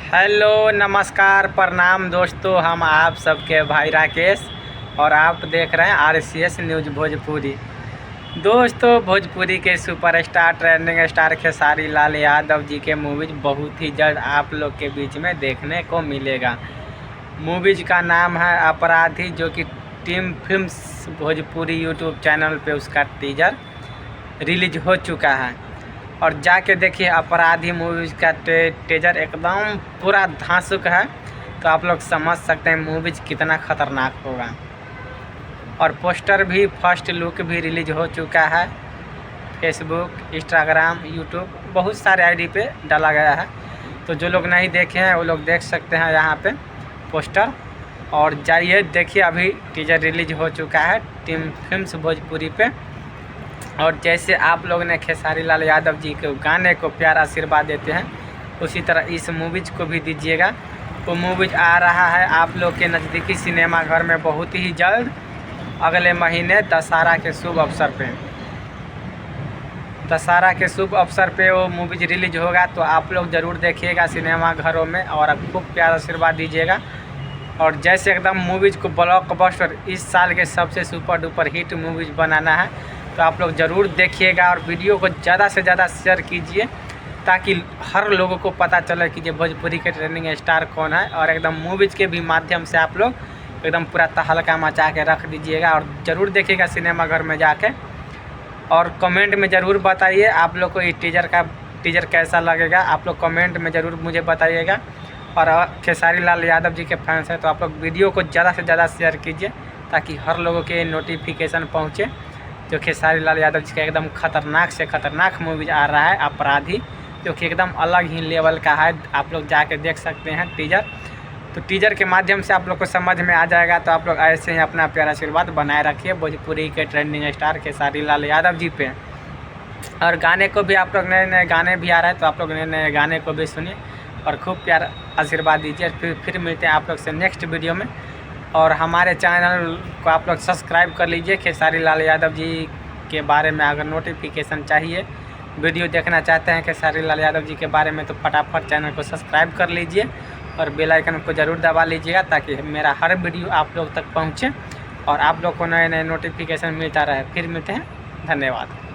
Hello नमस्कार प्रणाम दोस्तों, हम आप सबके भाई राकेश और आप देख रहे हैं RCS न्यूज़ भोजपुरी। दोस्तों, भोजपुरी के superstar trending star Khesari Lal Yadav ji के मूवीज बहुत ही जल्द आप लोग के बीच में देखने को मिलेगा। मूवीज का नाम है अपराधी, जो कि team films Bhojpuri YouTube channel पे उसका टीजर रिलीज हो चुका है। और जाके देखिए, अपराधी मूवीज़ का टीजर एकदम पूरा धांसुक है, तो आप लोग समझ सकते हैं मूवीज कितना ख़तरनाक होगा। और पोस्टर भी, फर्स्ट लुक भी रिलीज हो चुका है। फेसबुक, इंस्टाग्राम, यूट्यूब बहुत सारे आईडी पे डाला गया है, तो जो लोग नहीं देखे हैं वो लोग देख सकते हैं यहाँ पे पोस्टर। और जाइए देखिए, अभी टीजर रिलीज हो चुका है टीम फिल्म्स भोजपुरी पे। और जैसे आप लोग ने खेसारी लाल यादव जी के गाने को प्यार आशीर्वाद देते हैं, उसी तरह इस मूवीज को भी दीजिएगा। वो मूवीज आ रहा है आप लोग के नज़दीकी सिनेमाघर में बहुत ही जल्द, अगले महीने दशहरा के शुभ अवसर पे। दशहरा के शुभ अवसर पे वो मूवीज रिलीज होगा, तो आप लोग ज़रूर देखिएगा सिनेमाघरों में और खूब प्यार आशीर्वाद दीजिएगा। और जैसे एकदम मूवीज़ को ब्लॉकबस्टर, इस साल के सबसे सुपर डुपर हिट मूवीज़ बनाना है, तो आप लोग ज़रूर देखिएगा और वीडियो को ज़्यादा से ज़्यादा शेयर कीजिए, ताकि हर लोगों को पता चले कि ये भोजपुरी के ट्रेंडिंग स्टार कौन है। और एकदम मूवीज़ के भी माध्यम से आप लोग एकदम पूरा तहलका मचा के रख दीजिएगा और ज़रूर देखिएगा सिनेमाघर में जाके। और कमेंट में ज़रूर बताइए आप लोग को ये टीजर कैसा लगेगा, आप लोग कमेंट में ज़रूर मुझे बताइएगा। और खेसारी लाल यादव जी के फैंस हैं तो आप लोग वीडियो को ज़्यादा से ज़्यादा शेयर कीजिए, ताकि हर लोगों के नोटिफिकेशन पहुँचे। जो खेसारी लाल यादव जी का एकदम ख़तरनाक से ख़तरनाक मूवी आ रहा है अपराधी, जो कि एकदम अलग ही लेवल का है। आप लोग जाके देख सकते हैं टीजर, तो टीजर के माध्यम से आप लोग को समझ में आ जाएगा। तो आप लोग ऐसे ही अपना प्यारा आशीर्वाद बनाए रखिए भोजपुरी के ट्रेंडिंग स्टार खेसारी लाल यादव जी पे। और गाने को भी आप लोग, नए नए गाने भी आ रहे हैं, तो आप लोग नए नए गाने को भी सुनिए और खूब प्यार आशीर्वाद दीजिए। फिर मिलते हैं आप लोग से नेक्स्ट वीडियो में। और हमारे चैनल को आप लोग सब्सक्राइब कर लीजिए। खेसारी लाल यादव जी के बारे में अगर नोटिफिकेशन चाहिए, वीडियो देखना चाहते हैं खेसारी लाल यादव जी के बारे में, तो फटाफट चैनल को सब्सक्राइब कर लीजिए और बेल आइकन को ज़रूर दबा लीजिएगा, ताकि मेरा हर वीडियो आप लोग तक पहुँचे और आप लोग को नए नए नोटिफिकेशन मिलता रहे। फिर मिलते हैं, धन्यवाद।